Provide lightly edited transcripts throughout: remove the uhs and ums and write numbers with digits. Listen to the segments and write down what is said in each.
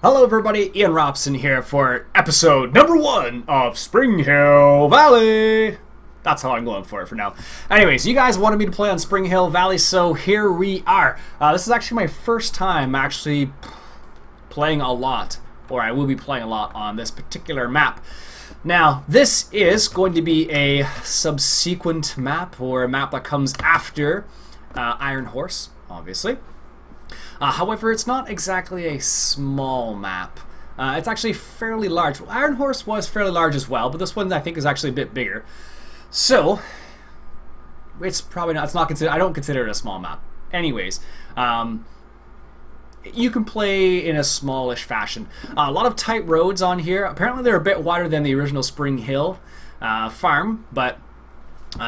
Hello everybody, Iain Robson here for episode number 1 of Springhill Valley. That's how I'm going for it for now. Anyways, you guys wanted me to play on Springhill Valley, so here we are. This is actually my first time actually playing a lot, or I will be playing a lot on this particular map. Now, this is going to be a subsequent map, or a map that comes after Iron Horse, obviously. However, it's not exactly a small map. It's actually fairly large. Well, Iron Horse was fairly large as well, but this one I think is actually a bit bigger. So, it's probably not. It's not considered. I don't consider it a small map. Anyways, you can play in a smallish fashion. A lot of tight roads on here. Apparently, they're a bit wider than the original Springhill farm, but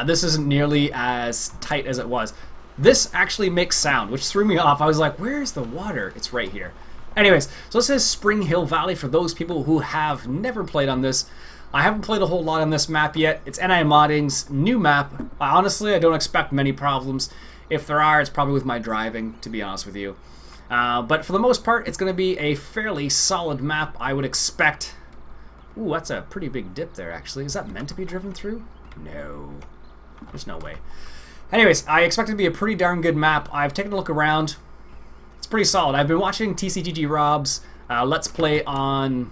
this isn't nearly as tight as it was. This actually makes sound, which threw me off. I was like, where's the water? It's right here. Anyways, so this is Springhill Valley for those people who have never played on this. I haven't played a whole lot on this map yet. It's NI Modding's new map. Honestly, I don't expect many problems. If there are, it's probably with my driving, to be honest with you. But for the most part, it's going to be a fairly solid map, I would expect. Ooh, that's a pretty big dip there, actually. Is that meant to be driven through? No. There's no way. Anyways, I expect it to be a pretty darn good map. I've taken a look around. It's pretty solid. I've been watching TCGG Rob's Let's Play on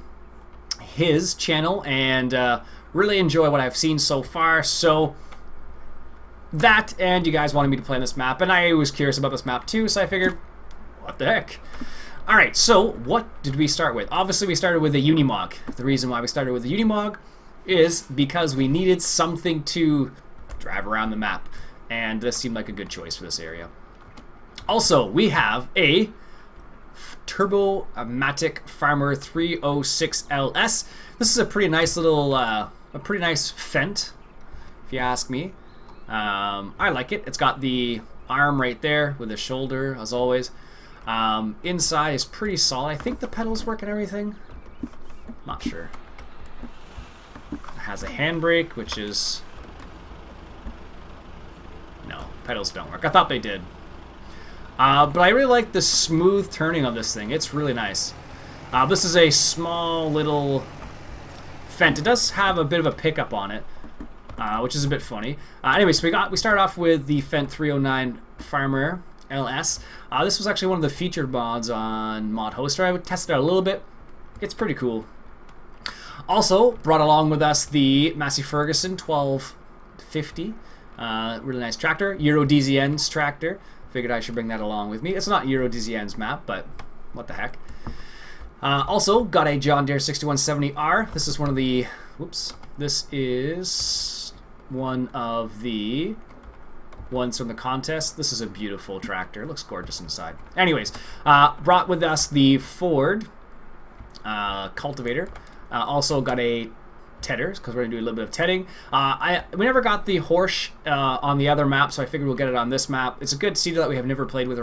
his channel and really enjoy what I've seen so far. So that, and you guys wanted me to play on this map, and I was curious about this map too, so I figured, what the heck? Alright, so what did we start with? Obviously we started with a Unimog. The reason why we started with a Unimog is because we needed something to drive around the map. And this seemed like a good choice for this area. Also, we have a Turbo-Matic Farmer 306LS. This is a pretty nice little, a pretty nice Fent, if you ask me. I like it. It's got the arm right there with the shoulder, as always. Inside is pretty solid. I think the pedals work and everything. Not sure. It has a handbrake, which is... No, pedals don't work. I thought they did. But I really like the smooth turning on this thing. It's really nice. This is a small little Fent. It does have a bit of a pickup on it, which is a bit funny. Anyway, so we started off with the Fent 309 Farmer LS. This was actually one of the featured mods on Mod Hoster. I would test it out a little bit. It's pretty cool. Also, brought along with us the Massey Ferguson 1250. Really nice tractor. Euro DZN's tractor. Figured I should bring that along with me. It's not Euro DZN's map, but what the heck. Also, got a John Deere 6170R. This is one of the... Whoops. This is one of the ones from the contest. This is a beautiful tractor. It looks gorgeous inside. Anyways, brought with us the Ford cultivator. Also got a tedders, because we're going to do a little bit of tedding. We never got the horse on the other map, so I figured we'll get it on this map. It's a good cedar that we have never played with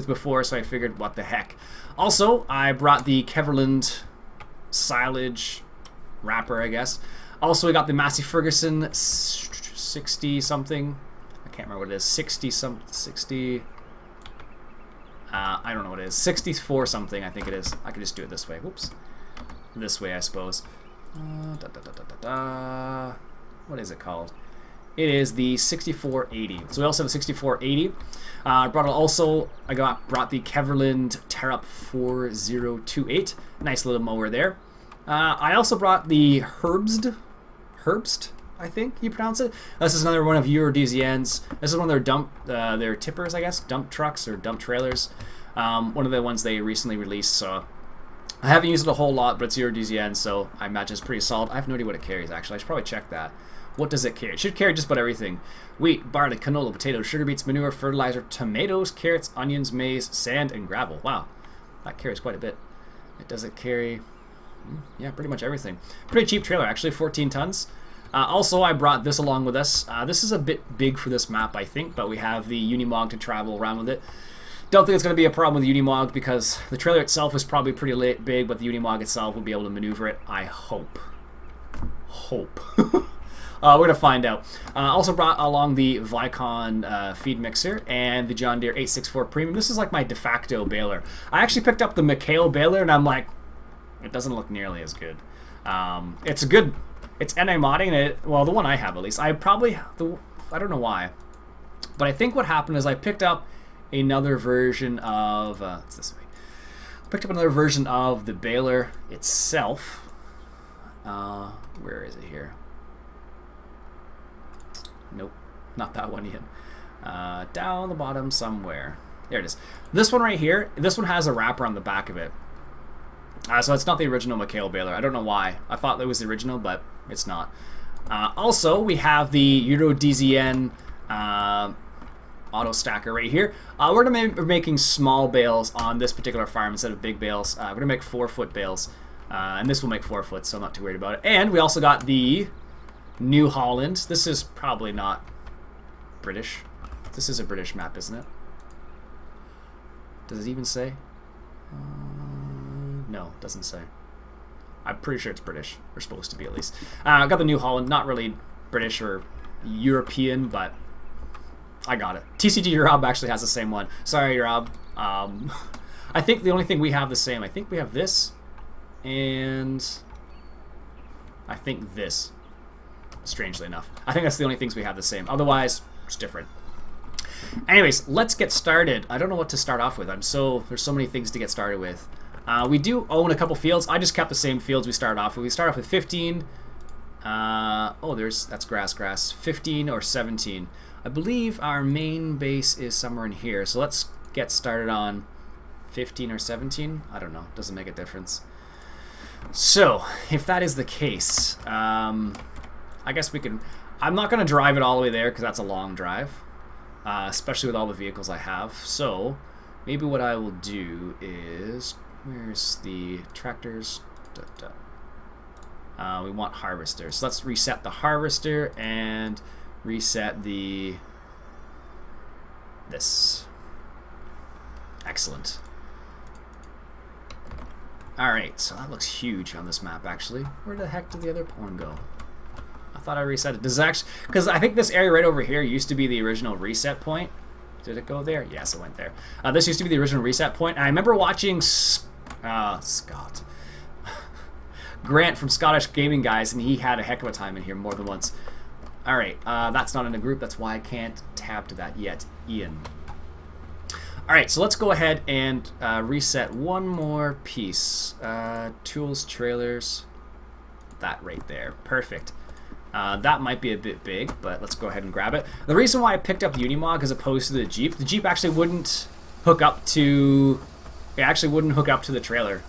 before, so I figured, what the heck. Also, I brought the Keverland silage wrapper, I guess. Also, we got the Massey Ferguson 60-something. I can't remember what it is. 60... I don't know what it is. 64-something, I think it is. I could just do it this way. Whoops. This way, I suppose. What is it called? It is the 6480. So we also have a 6480. I brought the Keverland Tearup 4028. Nice little mower there. I also brought the Herbst, I think you pronounce it. This is another one of Euro DZN's. This is one of their their tippers, I guess, dump trucks or dump trailers. One of the ones they recently released. So I haven't used it a whole lot, but it's Euro DZN, so I imagine it's pretty solid. I have no idea what it carries, actually. I should probably check that. What does it carry? It should carry just about everything. Wheat, barley, canola, potatoes, sugar beets, manure, fertilizer, tomatoes, carrots, onions, maize, sand, and gravel. Wow, that carries quite a bit. Does it carry... Yeah, pretty much everything. Pretty cheap trailer, actually, 14 tons. Also, I brought this along with us. This is a bit big for this map, I think, but we have the Unimog to travel around with it. Don't think it's going to be a problem with the Unimog because the trailer itself is probably pretty big, but the Unimog itself will be able to maneuver it. I hope. We're going to find out. Also brought along the Vicon feed mixer and the John Deere 864 Premium. This is like my de facto baler. I actually picked up the McHale baler, and I'm like, it doesn't look nearly as good. It's a good... It's anti-modding, and it, well, the one I have at least. I don't know why. But I think what happened is I picked up another version of... it's this way. Picked up another version of the baler itself. Where is it here? Nope, not that one yet. Down the bottom somewhere. There it is. This one right here, this one has a wrapper on the back of it. So it's not the original McHale baler. I don't know why. I thought it was the original, but it's not. Also, we have the Euro DZN auto stacker right here. We're making small bales on this particular farm instead of big bales. We're gonna make 4-foot bales, and this will make 4 foot, so I'm not too worried about it. And we also got the New Holland. This is probably not British. This is a British map, isn't it? Does it even say? No, it doesn't say. I'm pretty sure it's British. We're supposed to be, at least. I got the New Holland. Not really British or European, but I got it. TCG Rob actually has the same one. Sorry, Rob. I think the only thing we have the same, I think we have this, and I think this, strangely enough. I think that's the only things we have the same. Otherwise, it's different. Anyways, let's get started. I don't know what to start off with. There's so many things to get started with. We do own a couple fields. I just kept the same fields we started off with. We start off with 15. That's grass. 15 or 17. I believe our main base is somewhere in here. So let's get started on 15 or 17. I don't know. Doesn't make a difference. So, if that is the case, I guess we can... I'm not going to drive it all the way there because that's a long drive. Especially with all the vehicles I have. So, maybe what I will do is... Where's the tractors? We want harvesters. So let's reset the harvester and reset this. Excellent. Alright, so that looks huge on this map, actually. Where the heck did the other pawn go? I thought I reset it. Does it actually... Because I think this area right over here used to be the original reset point. Did it go there? Yes, it went there. This used to be the original reset point. And I remember watching Grant from Scottish Gaming Guys, and he had a heck of a time in here more than once. Alright, that's not in a group. That's why I can't tab to that yet. Iain. Alright, so let's go ahead and reset one more piece. Tools, trailers. That right there. Perfect. That might be a bit big, but let's go ahead and grab it. The reason why I picked up Unimog as opposed to the Jeep actually wouldn't hook up to... It actually wouldn't hook up to the trailer.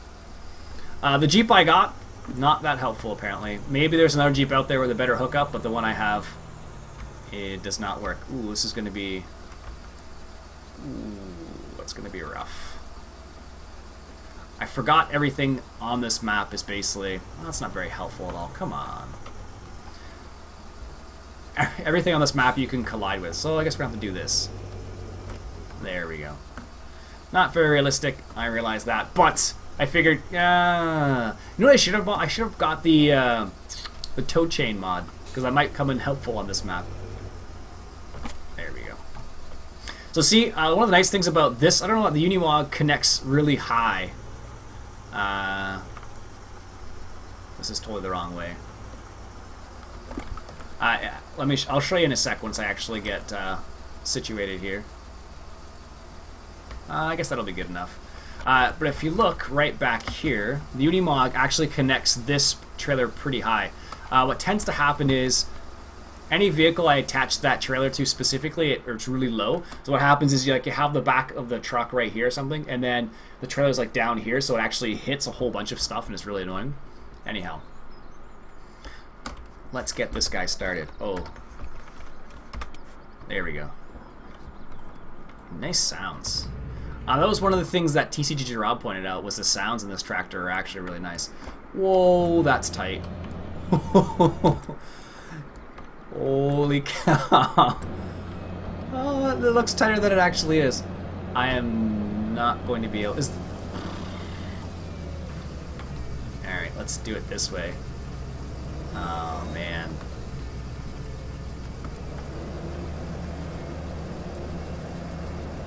The Jeep I got, not that helpful apparently. Maybe there's another Jeep out there with a better hookup, but the one I have, it does not work. Ooh, this is going to be... Ooh, it's going to be rough. I forgot everything on this map is basically... Well, that's not very helpful at all. Come on. Everything on this map you can collide with, so I guess we're going to have to do this. There we go. Not very realistic, I realize that, but I figured, you know what I should have bought? I should have got the tow chain mod, because I might come in helpful on this map. There we go. So see, one of the nice things about this, I don't know what, the Unimog connects really high. This is totally the wrong way. I'll show you in a sec once I actually get situated here. I guess that'll be good enough. But if you look right back here, the Unimog actually connects this trailer pretty high. What tends to happen is any vehicle I attach that trailer to specifically, it's really low. So what happens is you have the back of the truck right here or something, and then the trailer's like down here, so it actually hits a whole bunch of stuff and it's really annoying. Anyhow. Let's get this guy started. Oh. There we go. Nice sounds. That was one of the things that TCG Rob pointed out, was the sounds in this tractor are actually really nice. Whoa, that's tight. Holy cow. Oh, it looks tighter than it actually is. I am not going to be able... Alright, let's do it this way. Oh, man.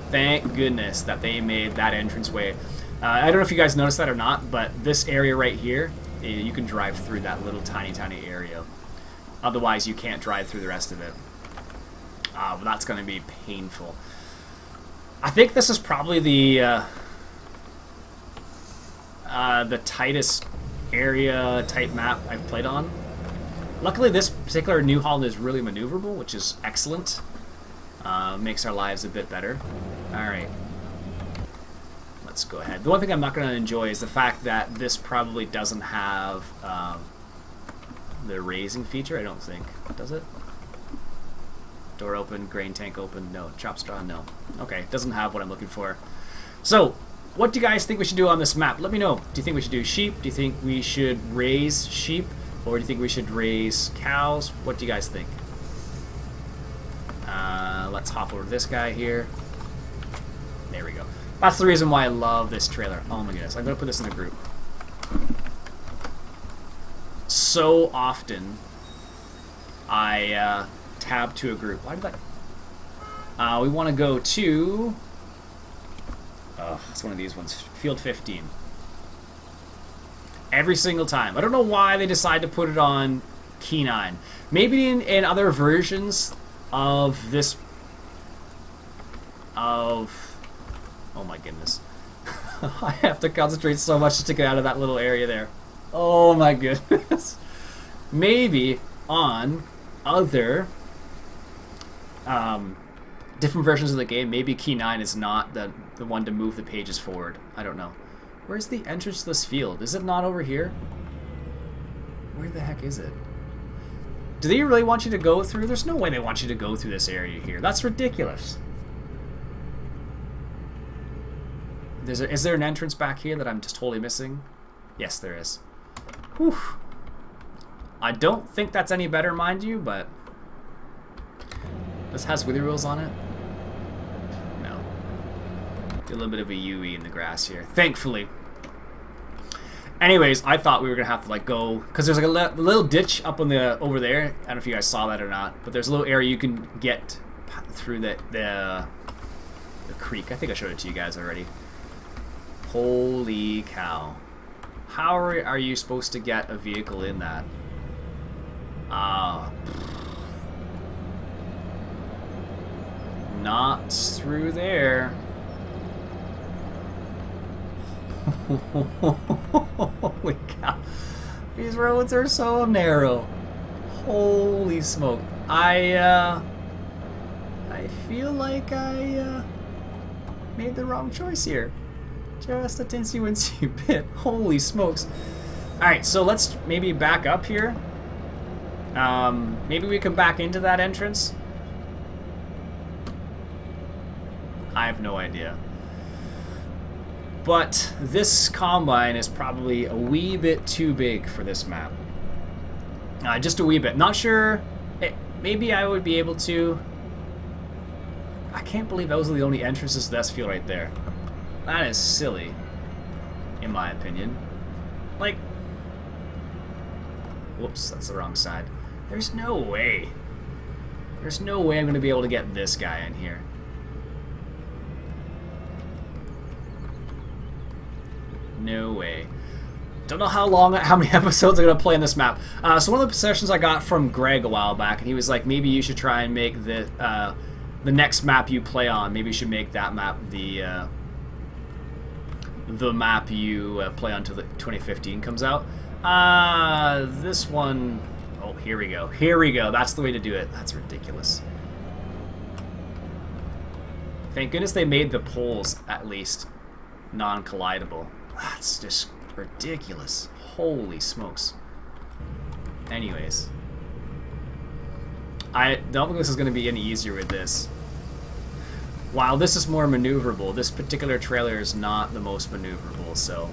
Thank goodness that they made that entranceway. I don't know if you guys noticed that or not, but this area right here, you can drive through that little tiny area. Otherwise, you can't drive through the rest of it. Well, that's going to be painful. I think this is probably the tightest area type map I've played on. Luckily, this particular New Holland is really maneuverable, which is excellent. Makes our lives a bit better. Alright. Let's go ahead. The one thing I'm not going to enjoy is the fact that this probably doesn't have the raising feature, I don't think. Does it? Door open, grain tank open, no. Chop straw, no. Okay, doesn't have what I'm looking for. So, what do you guys think we should do on this map? Let me know. Do you think we should do sheep? Do you think we should raise sheep? Or do you think we should raise cows? What do you guys think? Let's hop over to this guy here. There we go. That's the reason why I love this trailer. Oh my goodness. I'm going to put this in a group. So often, I tab to a group. Why did that... we want to go to... Oh, it's one of these ones. Field 15. Every single time. I don't know why they decide to put it on Key 9. Maybe in other versions of this... Oh my goodness. I have to concentrate so much to get out of that little area there. Oh my goodness. Maybe on other different versions of the game, maybe Key 9 is not the one to move the pages forward. I don't know. Where's the entrance to this field? Is it not over here? Where the heck is it? Do they really want you to go through? There's no way they want you to go through this area here. That's ridiculous. Is there an entrance back here that I'm just totally missing? Yes, there is. Whew. I don't think that's any better, mind you, but... This has wither wheels on it? No. Do a little bit of a UE in the grass here. Thankfully. Anyways, I thought we were going to have to, like, go... Because there's, like, a little ditch up on the over there. I don't know if you guys saw that or not. But there's a little area you can get through the creek. I think I showed it to you guys already. Holy cow. How are you supposed to get a vehicle in that? Not through there. Holy cow. These roads are so narrow. Holy smoke. I feel like I made the wrong choice here. Just a tinsy-wincy bit. Holy smokes. Alright, so let's maybe back up here. Maybe we can back into that entrance. I have no idea. But this combine is probably a wee bit too big for this map. Just a wee bit. Not sure. Maybe I would be able to. I can't believe those are the only entrances to this field right there. That is silly, in my opinion. Like, whoops, that's the wrong side. There's no way. There's no way I'm going to be able to get this guy in here. No way. Don't know how many episodes I'm going to play in this map. So one of the sessions I got from Greg a while back, and he was like, maybe you should try and make the next map you play on, maybe you should make that map the map you play on until the 2015 comes out. This one... Oh, here we go. Here we go. That's the way to do it. That's ridiculous. Thank goodness they made the poles, at least, non-collidable. That's just ridiculous. Holy smokes. Anyways. I don't think this is going to be any easier with this. While this is more maneuverable, this particular trailer is not the most maneuverable, so...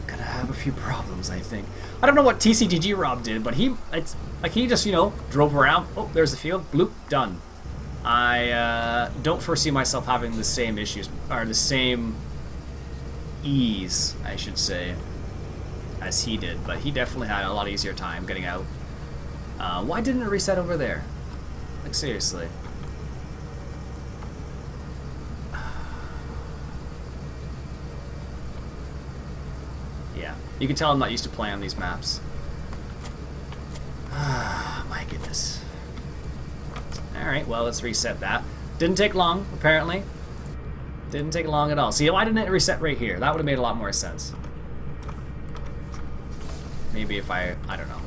Gonna have a few problems, I think. I don't know what TCGG Rob did, but he just, you know, drove around. Oh, there's the field. Bloop, done. I don't foresee myself having the same issues, or the same ease, I should say, as he did, but he definitely had a lot easier time getting out. Why didn't it reset over there? Like, seriously. Yeah, you can tell I'm not used to playing on these maps. Ah, my goodness. Alright, well, let's reset that. Didn't take long, apparently. Didn't take long at all. See, why didn't it reset right here? That would have made a lot more sense. Maybe if I don't know.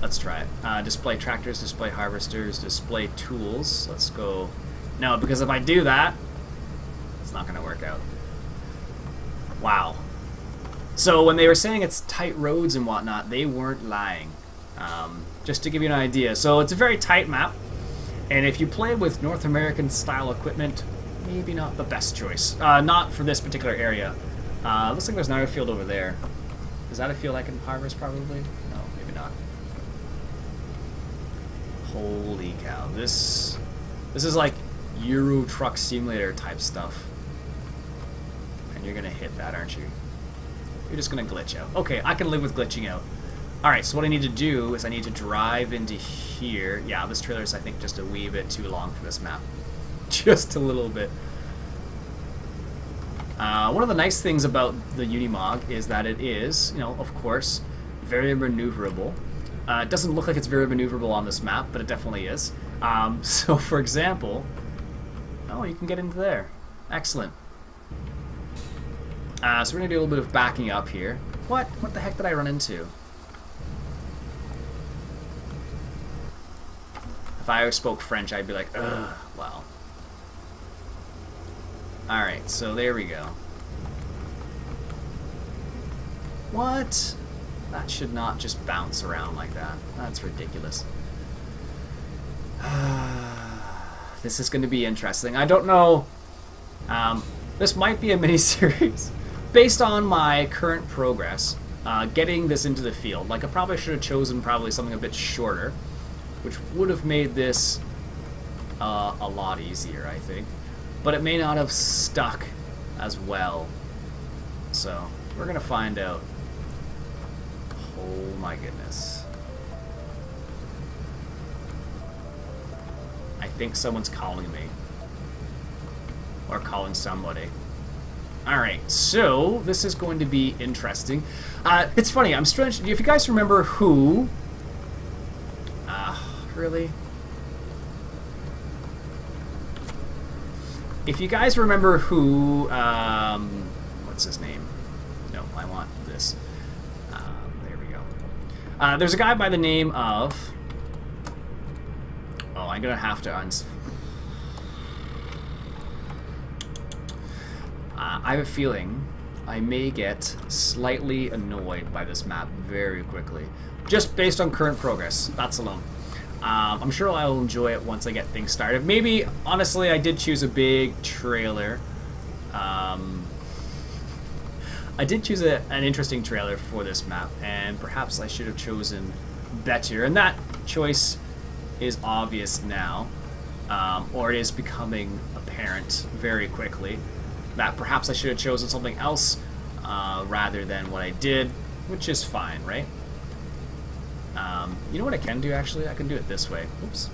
Let's try it. Display tractors, display harvesters, display tools. Let's go. No, because if I do that, it's not going to work out. Wow. So when they were saying it's tight roads and whatnot, they weren't lying. Just to give you an idea. So it's a very tight map. And if you play with North American style equipment, maybe not the best choice. Not for this particular area. Looks like there's another field over there. Is that a field I can harvest probably? No, maybe not. Holy cow. This is like Euro Truck Simulator type stuff. And you're gonna hit that, aren't you? You're just gonna glitch out. Okay, I can live with glitching out. Alright, so what I need to do is I need to drive into here. Yeah, this trailer is, I think, just a wee bit too long for this map. Just a little bit. One of the nice things about the Unimog is that it is, you know, of course, very maneuverable. It doesn't look like it's very maneuverable on this map, but it definitely is. So, for example... Oh, you can get into there. Excellent. So we're going to do a little bit of backing up here. What? What the heck did I run into? If I spoke French, I'd be like, ugh, well. Alright, so there we go. What? That should not just bounce around like that. That's ridiculous. This is going to be interesting. I don't know. This might be a mini-series. Based on my current progress, getting this into the field, like I probably should have chosen probably something a bit shorter, which would have made this a lot easier, I think. But it may not have stuck as well. So, we're going to find out. Oh my goodness. I think someone's calling me. Or calling somebody. Alright, so this is going to be interesting. It's funny, I'm strange. If you guys remember who... really? If you guys remember who... what's his name? No, I want this. There we go. There's a guy by the name of... Oh, I'm going to have to I have a feeling I may get slightly annoyed by this map very quickly. Just based on current progress. That's alone. I'm sure I'll enjoy it once I get things started. Maybe, honestly, I did choose a big trailer. I did choose an interesting trailer for this map, and perhaps I should have chosen better. And that choice is obvious now, or it is becoming apparent very quickly, that perhaps I should have chosen something else rather than what I did, which is fine, right? You know what I can do, actually? I can do it this way. Oops.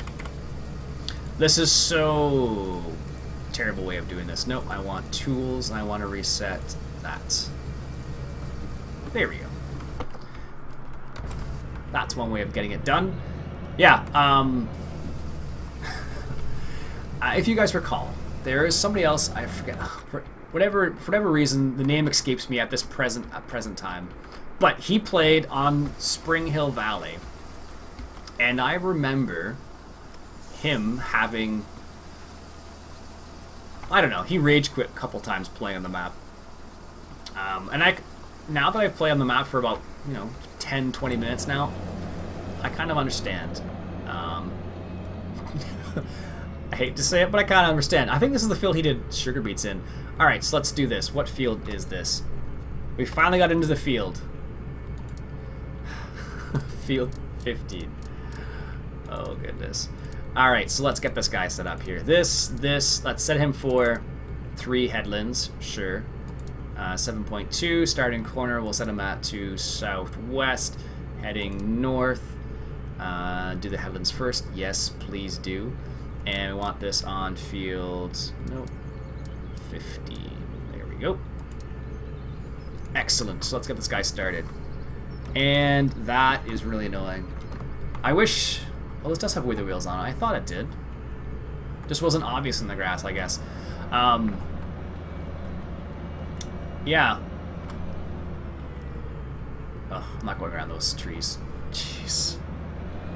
This is so terrible way of doing this. Nope, I want tools, and I want to reset that. There we go. That's one way of getting it done. Yeah, if you guys recall, there is somebody else, I forget, for whatever reason, the name escapes me at this present time. But he played on Springhill Valley, and I remember him having, I don't know, he rage quit a couple times playing on the map. And now that I've played on the map for about, 10, 20 minutes now, I kind of understand. I hate to say it, but I kind of understand. I think this is the field he did sugar beets in. Alright, so let's do this. What field is this? We finally got into the field. Field 15. Oh, goodness. Alright, so let's get this guy set up here. This, let's set him for 3 headlands, sure. 7.2, starting corner, we'll set him at to southwest, heading north. Do the headlands first? Yes, please do. And we want this on field, nope, 15. There we go. Excellent. So let's get this guy started. And that is really annoying. I wish... Well, this does have wither wheels on it. I thought it did. Just wasn't obvious in the grass, I guess. Yeah. Oh, I'm not going around those trees. Jeez.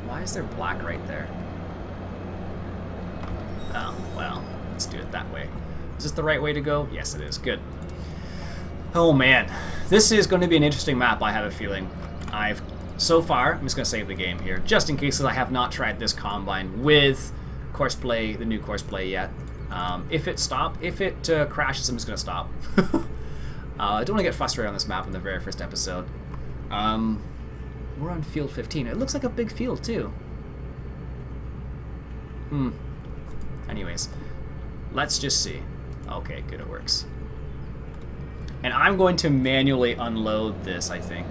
Why is there black right there? Oh, well, let's do it that way. Is this the right way to go? Yes, it is. Good. Oh, man. This is going to be an interesting map, I have a feeling. So far, I'm just going to save the game here, just in case I have not tried this Combine with Courseplay, the new Courseplay yet. If it crashes, I'm just going to stop. I don't want to get frustrated on this map in the very first episode. We're on field 15. It looks like a big field, too. Anyways, let's just see. Okay, good, it works. And I'm going to manually unload this, I think.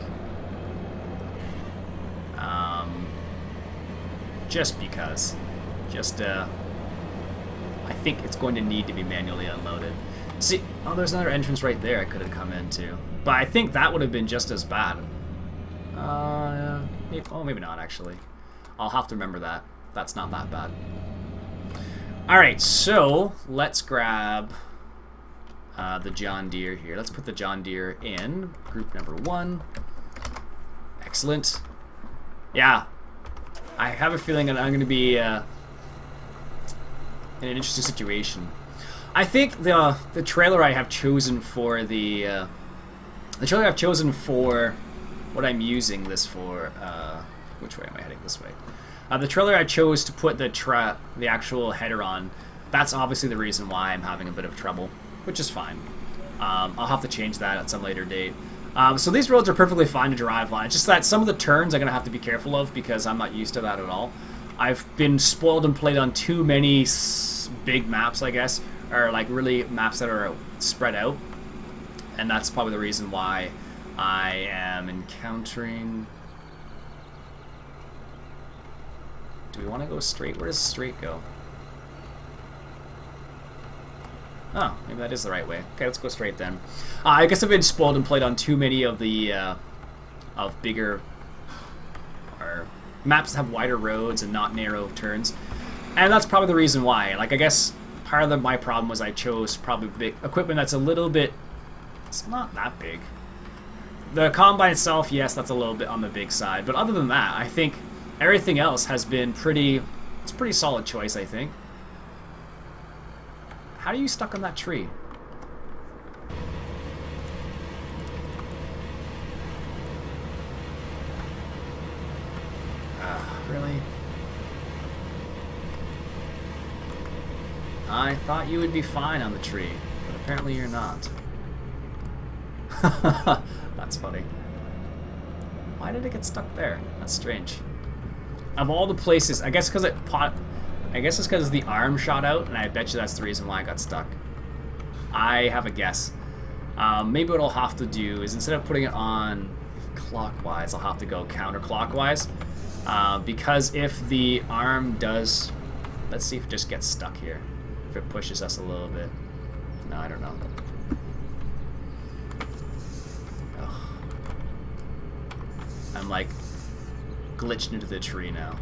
Just because. I think it's going to need to be manually unloaded. See, oh, there's another entrance right there I could have come into. But I think that would have been just as bad. Maybe not, actually. I'll have to remember that. That's not that bad. Alright, so let's grab the John Deere here. Let's put the John Deere in group number 1. Excellent. Yeah. I have a feeling that I'm going to be in an interesting situation. I think the trailer I have chosen for what I'm using this for. Which way am I heading? This way. The trailer I chose to put the actual header on. That's obviously the reason why I'm having a bit of trouble, which is fine. I'll have to change that at some later date. So these roads are perfectly fine to drive on. It's just that some of the turns I'm going to have to be careful of because I'm not used to that at all. I've been spoiled and played on too many big maps, I guess, or like really maps that are spread out. And that's probably the reason why I am encountering... Do we want to go straight? Where does straight go? Oh, maybe that is the right way. Okay, let's go straight then. I guess I've been spoiled and played on too many of the bigger or maps that have wider roads and not narrow turns, and that's probably the reason why. Like, I guess part of my problem was I chose probably big equipment that's a little bit. It's not that big. The Combine itself, yes, that's a little bit on the big side, but other than that, I think everything else has been pretty. It's a pretty solid choice, I think. How are you stuck on that tree? Really? I thought you would be fine on the tree, but apparently you're not. That's funny. Why did it get stuck there? That's strange. Of all the places, I guess because it's because the arm shot out, and I bet you that's the reason why I got stuck. I have a guess. Maybe what I'll have to do is instead of putting it on clockwise, I'll have to go counterclockwise. Because if the arm does... Let's see if it just gets stuck here. If it pushes us a little bit. No, I don't know. Ugh. I'm like glitched into the tree now.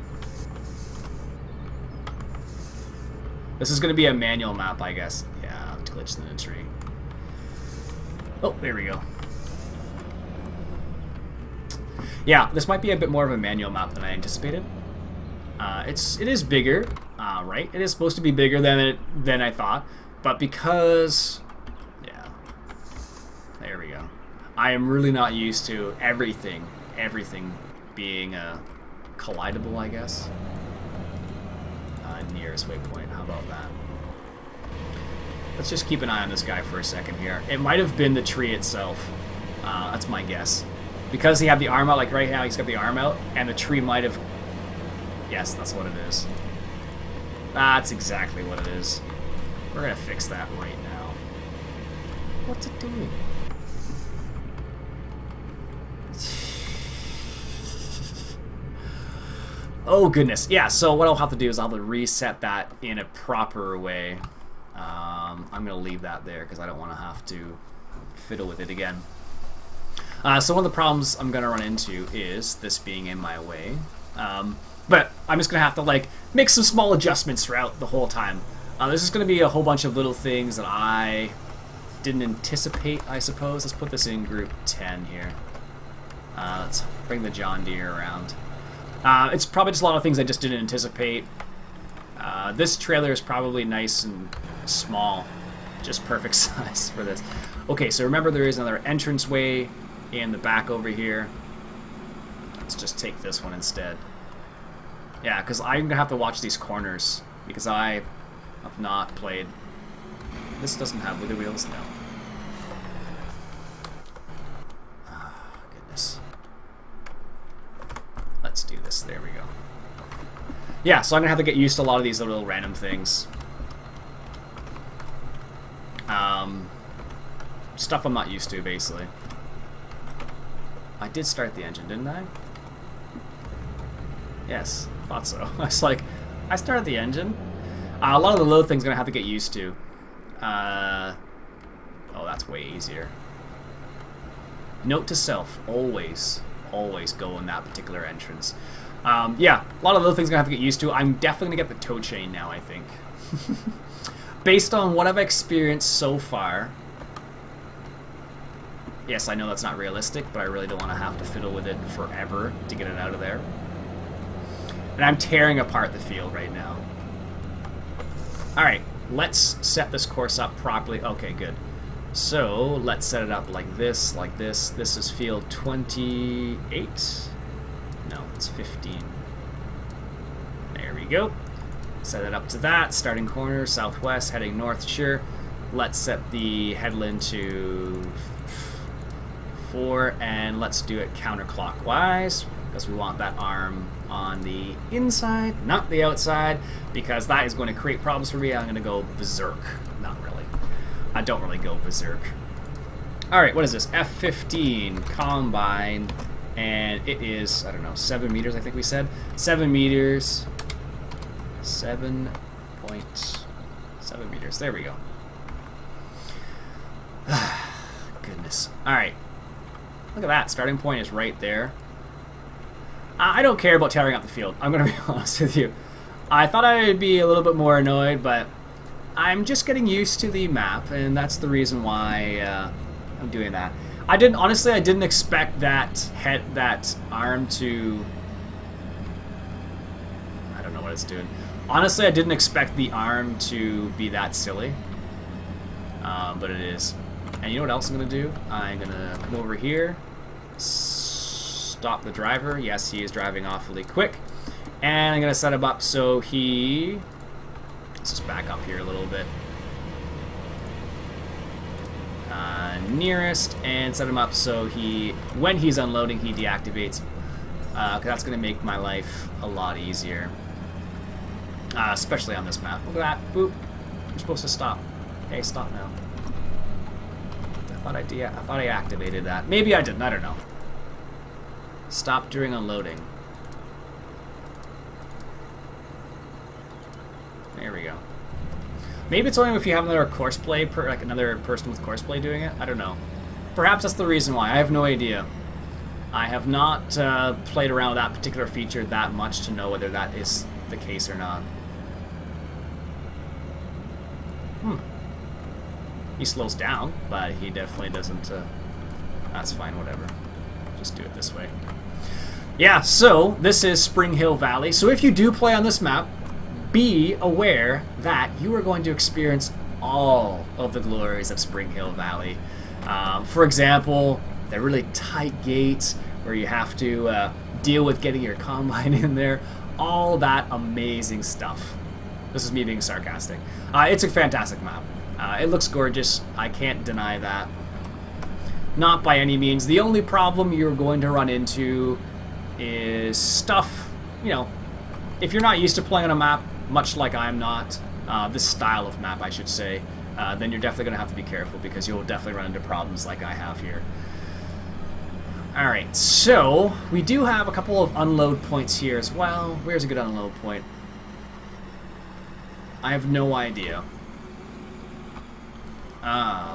This is going to be a manual map, I guess. Yeah, I'm glitched in the tree. Oh, there we go. Yeah, this might be a bit more of a manual map than I anticipated. It is bigger, right? It is supposed to be bigger than I thought, but because, yeah, there we go. I am really not used to everything being collidable, I guess. Nearest waypoint. How about that? Let's just keep an eye on this guy for a second here. It might have been the tree itself. That's my guess. Because he had the arm out, like right now he's got the arm out, and the tree might have... Yes, that's what it is. That's exactly what it is. We're going to fix that right now. What's it doing? Oh goodness, yeah, so what I'll have to do is I'll have to reset that in a proper way. I'm going to leave that there because I don't want to have to fiddle with it again. So one of the problems I'm going to run into is this being in my way. But I'm just going to have to like make some small adjustments throughout the whole time. This is going to be a whole bunch of little things that I didn't anticipate, I suppose. Let's put this in group 10 here. Let's bring the John Deere around. It's probably just a lot of things I just didn't anticipate. This trailer is probably nice and small. Just perfect size for this. Okay, so remember there is another entranceway in the back over here. Let's just take this one instead. Yeah, because I'm going to have to watch these corners because I have not played. This doesn't have wither wheels? No. Oh, goodness. Let's do this. There we go. Yeah, so I'm going to have to get used to a lot of these little random things. Stuff I'm not used to, basically. I did start the engine, didn't I? Yes, thought so. I was like, I started the engine. A lot of the little things I'm going to have to get used to. Oh, that's way easier. Note to self, always go in that particular entrance. Yeah, a lot of little things I'm going to have to get used to. I'm definitely going to get the tow chain now, I think. Based on what I've experienced so far. Yes, I know that's not realistic, but I really don't want to have to fiddle with it forever to get it out of there. And I'm tearing apart the field right now. Alright, let's set this course up properly. Okay, good. So, let's set it up like this, like this. This is field 28. No, it's 15. There we go. Set it up to that. Starting corner, southwest, heading north, sure. Let's set the headland to 4, and let's do it counterclockwise, because we want that arm on the inside, not the outside, because that is going to create problems for me. I'm going to go berserk. Not really. I don't really go berserk. Alright, what is this? F15 Combine, and it is, I don't know, 7 meters, I think we said. 7 meters. 7.7 meters. There we go. Goodness. Alright. Look at that. Starting point is right there. I don't care about tearing up the field. I'm going to be honest with you. I thought I would be a little bit more annoyed, but I'm just getting used to the map, and that's the reason why I'm doing that. Honestly, I didn't expect that arm to... I don't know what it's doing. Honestly, I didn't expect the arm to be that silly, but it is. And you know what else I'm going to do? I'm going to come over here, stop the driver. Yes, he is driving awfully quick. And I'm going to set him up so he... Let's just back up here a little bit. Nearest, and set him up so he, when he's unloading, he deactivates. Because that's going to make my life a lot easier. Especially on this map. Look at that. Boop. You're supposed to stop. Hey, stop now. I thought I activated that. Maybe I didn't. I don't know. Stop during unloading. There we go. Maybe it's only if you have another courseplay, like another person with courseplay doing it. I don't know. Perhaps that's the reason why. I have no idea. I have not played around with that particular feature that much to know whether that is the case or not. He slows down, but he definitely doesn't... that's fine, whatever. Just do it this way. Yeah, so this is Springhill Valley. So if you do play on this map, be aware that you are going to experience all of the glories of Springhill Valley. For example, the really tight gates where you have to deal with getting your combine in there. All that amazing stuff. This is me being sarcastic. It's a fantastic map. It looks gorgeous. I can't deny that. Not by any means. The only problem you're going to run into is stuff, you know, if you're not used to playing on a map, much like I'm not, this style of map, I should say, then you're definitely going to have to be careful because you'll definitely run into problems like I have here. Alright, so we do have a couple of unload points here as well. Where's a good unload point? I have no idea.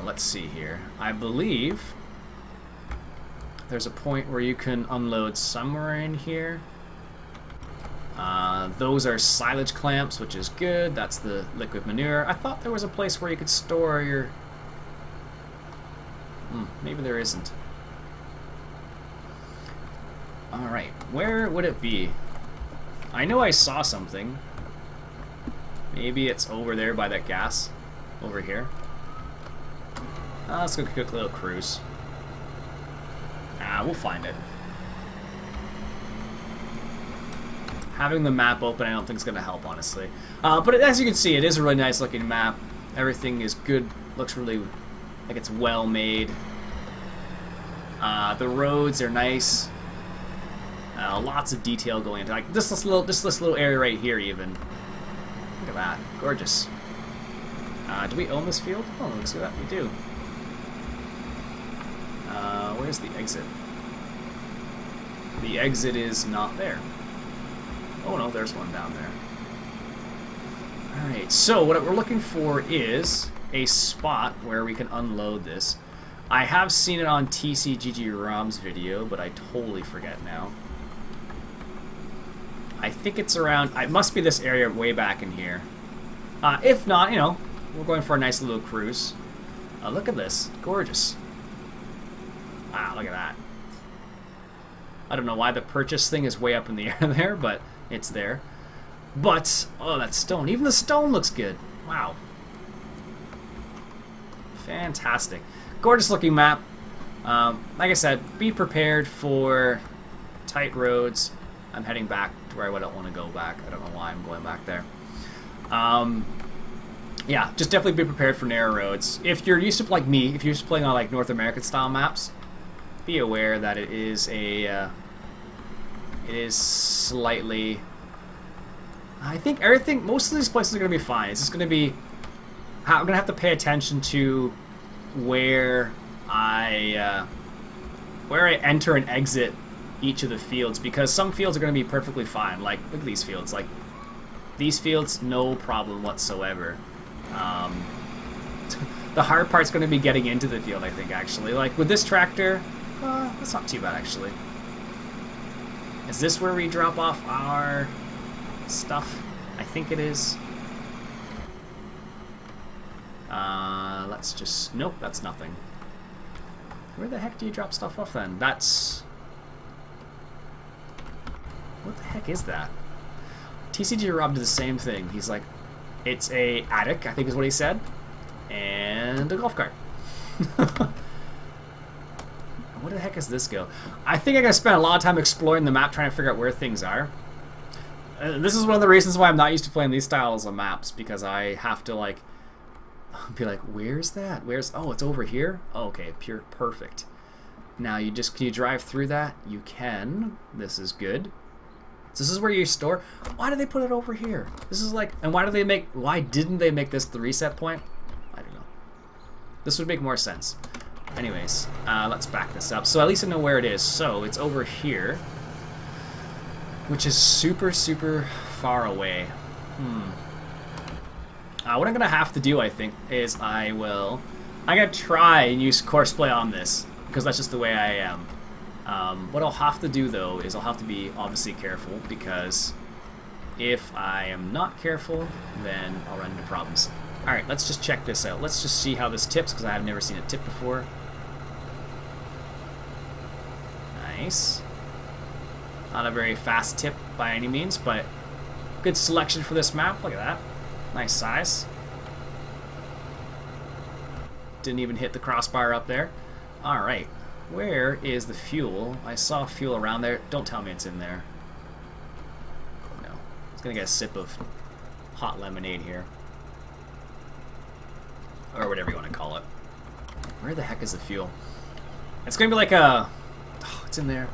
Let's see here. I believe there's a point where you can unload somewhere in here. Those are silage clamps, which is good. That's the liquid manure. I thought there was a place where you could store your... maybe there isn't. Alright, where would it be? I know I saw something. Maybe it's over there by that gas. Over here. Let's go quick little cruise. We'll find it. Having the map open I don't think is going to help, honestly. But as you can see, it is a really nice looking map. Everything is good. Looks really like it's well made. The roads are nice. Lots of detail going into like this little area right here even. Look at that. Gorgeous. Do we own this field? Oh, looks like that. We do. Where's the exit? The exit is not there. Oh no, there's one down there. Alright, so what we're looking for is a spot where we can unload this. I have seen it on TCGG Rom's video, but I totally forget now. I think it's around... It must be this area way back in here. If not, you know, we're going for a nice little cruise. Look at this. Gorgeous. Wow, look at that. I don't know why the purchase thing is way up in the air there, but it's there. But, oh, that stone. Even the stone looks good. Wow. Fantastic. Gorgeous looking map. Like I said, be prepared for tight roads. I'm heading back to where I don't want to go back. I don't know why I'm going back there. Yeah, just definitely be prepared for narrow roads. If you're used to, like me, if you're used to playing on like North American style maps, be aware that it is a... it is slightly... I think everything, most of these places are going to be fine. It's just going to be... I'm going to have to pay attention to where I enter and exit each of the fields, because some fields are going to be perfectly fine. Like, look at these fields. Like, these fields, no problem whatsoever. The hard part's going to be getting into the field, I think, actually. Like, with this tractor, that's not too bad, actually. Is this where we drop off our stuff? I think it is. Let's just... Nope, that's nothing. Where the heck do you drop stuff off, then? That's... What the heck is that? TCG Rob did the same thing. He's like, it's a attic, I think is what he said, and a golf cart. Where the heck does this go? I think I'm going to spend a lot of time exploring the map trying to figure out where things are. This is one of the reasons why I'm not used to playing these styles of maps, because I have to like be like, where's that? Where's... Oh, it's over here? Oh, okay, pure perfect. Now you just... Can you drive through that? You can. This is good. So this is where you store... Why did they put it over here? This is like... And why do they make... Why didn't they make this the reset point? I don't know. This would make more sense. Anyways, let's back this up. So at least I know where it is. So it's over here, which is super, super far away. What I'm going to have to do, I think, is I'm going to try and use Courseplay on this, because that's just the way I am. What I'll have to do, though, is I'll have to be obviously careful, because if I am not careful, then I'll run into problems. Alright, let's just check this out. Let's just see how this tips, because I have never seen it tip before. Nice. Not a very fast tip by any means, but good selection for this map. Look at that. Nice size. Didn't even hit the crossbar up there. Alright. Where is the fuel? I saw fuel around there. Don't tell me it's in there. No. I was gonna get a sip of hot lemonade here. Or whatever you want to call it. Where the heck is the fuel? It's gonna be like a... Oh, it's in there.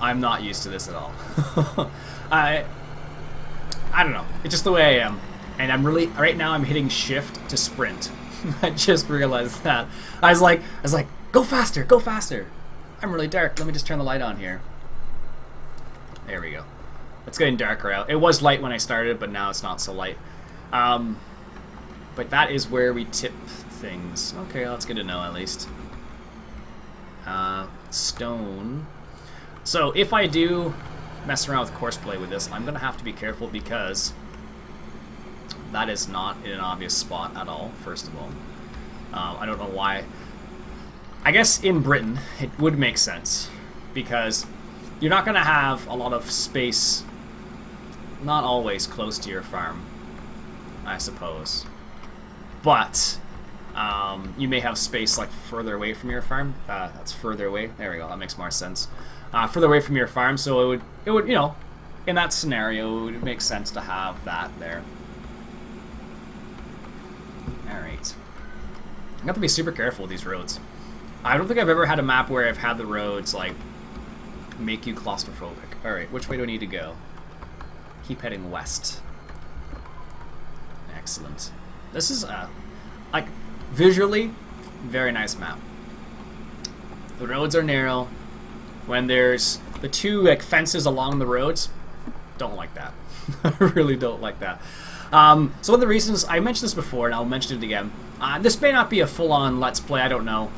I'm not used to this at all. I don't know. It's just the way I am. And I'm really... Right now I'm hitting shift to sprint. I just realized that. I was like, go faster, go faster. I'm really dark. Let me just turn the light on here. There we go. It's getting darker out. It was light when I started, but now it's not so light. But that is where we tip things. Okay, that's good to know at least. Stone. So if I do mess around with courseplay with this, I'm going to have to be careful because that is not in an obvious spot at all, first of all. I don't know why. I guess in Britain it would make sense because you're not going to have a lot of space, not always close to your farm, I suppose. But you may have space like further away from your farm. That's further away. There we go. That makes more sense. Further away from your farm, so it would, you know, in that scenario, it would make sense to have that there. All right. I have to be super careful with these roads. I don't think I've ever had a map where I've had the roads like make you claustrophobic. All right, which way do I need to go? Keep heading west. Excellent. This is like visually very nice map. The roads are narrow. When there's the two like fences along the roads, don't like that. I really don't like that. So one of the reasons, I mentioned this before and I'll mention it again, this may not be a full-on Let's Play, I don't know.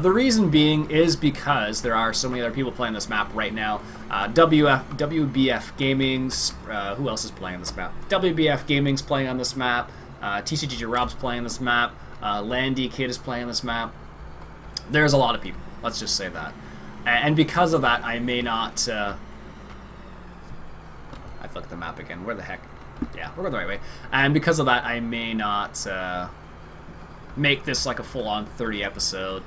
The reason being is because there are so many other people playing this map right now. WBF Gaming's, who else is playing on this map? WBF Gaming's playing on this map. TCGG Rob's playing this map. Landy Kid is playing this map. There's a lot of people, let's just say that. And because of that, I may not... I flipped the map again. Where the heck? Yeah, we're going the right way. And because of that, I may not make this like a full-on 30-episode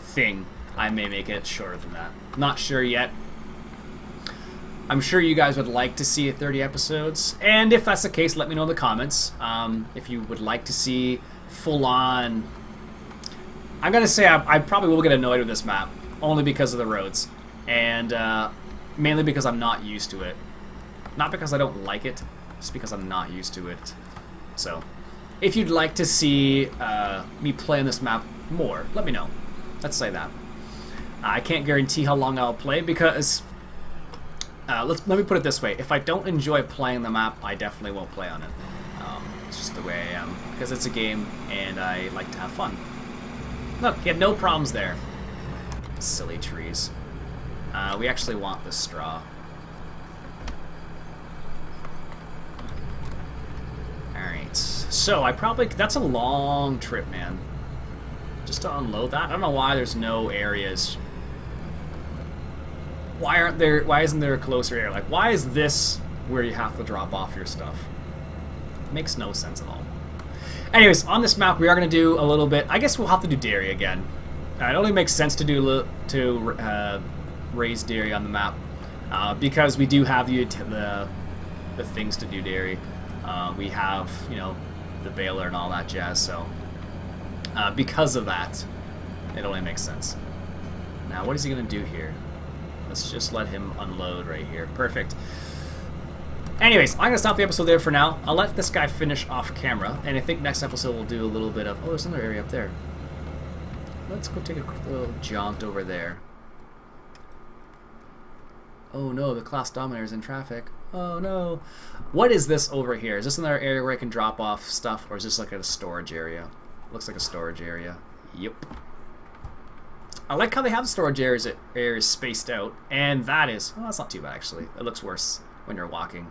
thing. I may make it shorter than that. Not sure yet. I'm sure you guys would like to see 30 episodes. And if that's the case, let me know in the comments. If you would like to see full-on... I'm going to say I probably will get annoyed with this map. Only because of the roads, and mainly because I'm not used to it. Not because I don't like it, just because I'm not used to it. So, if you'd like to see me play on this map more, let me know. Let's say that. I can't guarantee how long I'll play because, let me put it this way, if I don't enjoy playing the map, I definitely won't play on it. It's just the way I am, because it's a game, and I like to have fun. Look, you had no problems there. Silly trees. We actually want the straw. Alright. So, that's a long trip, man. Just to unload that? I don't know why there's no areas. Why isn't there a closer area? Like, why is this where you have to drop off your stuff? It makes no sense at all. Anyways, on this map, we are going to do a little bit... I guess we'll have to do dairy again. It only makes sense to do raise dairy on the map because we do have the things to do dairy. We have, you know, the baler and all that jazz. So because of that, it only makes sense. Now, what is he gonna do here? Let's just let him unload right here. Perfect. Anyways, I'm gonna stop the episode there for now. I'll let this guy finish off camera, and I think next episode we'll do a little bit of. Oh, there's another area up there. Let's go take a quick little jaunt over there. Oh no, the class dominator is in traffic. Oh no. What is this over here? Is this another area where I can drop off stuff, or is this like a storage area? Looks like a storage area. Yep. I like how they have storage areas spaced out, and that is... Oh, that's not too bad, actually. It looks worse when you're walking.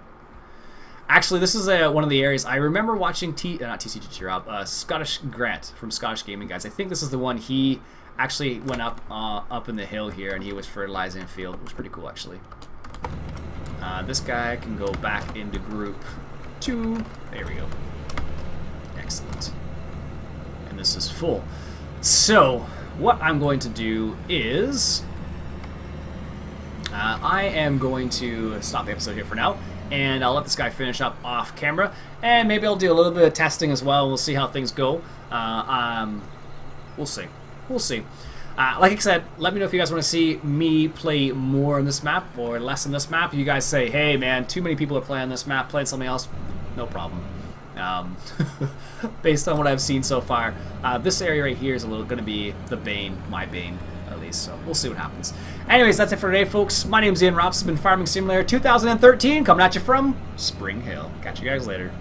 Actually, this is one of the areas I remember watching. Not TCGG Rob, Scottish Grant from Scottish Gaming Guys. I think this is the one he actually went up in the hill here, and he was fertilizing a field. It was pretty cool, actually. This guy can go back into group 2. There we go. Excellent. And this is full. So what I'm going to do is I am going to stop the episode here for now. And I'll let this guy finish up off camera, and maybe I'll do a little bit of testing as well. We'll see how things go. We'll see. We'll see. Like I said, let me know if you guys want to see me play more on this map or less on this map. If you guys say, hey man, too many people are playing this map, play something else, no problem. Based on what I've seen so far, this area right here is going to be the bane, my bane. At least, so we'll see what happens. Anyways, that's it for today, folks. My name's Iain. Robson, been Farming Simulator 2013, coming at you from Springhill. Catch you guys later.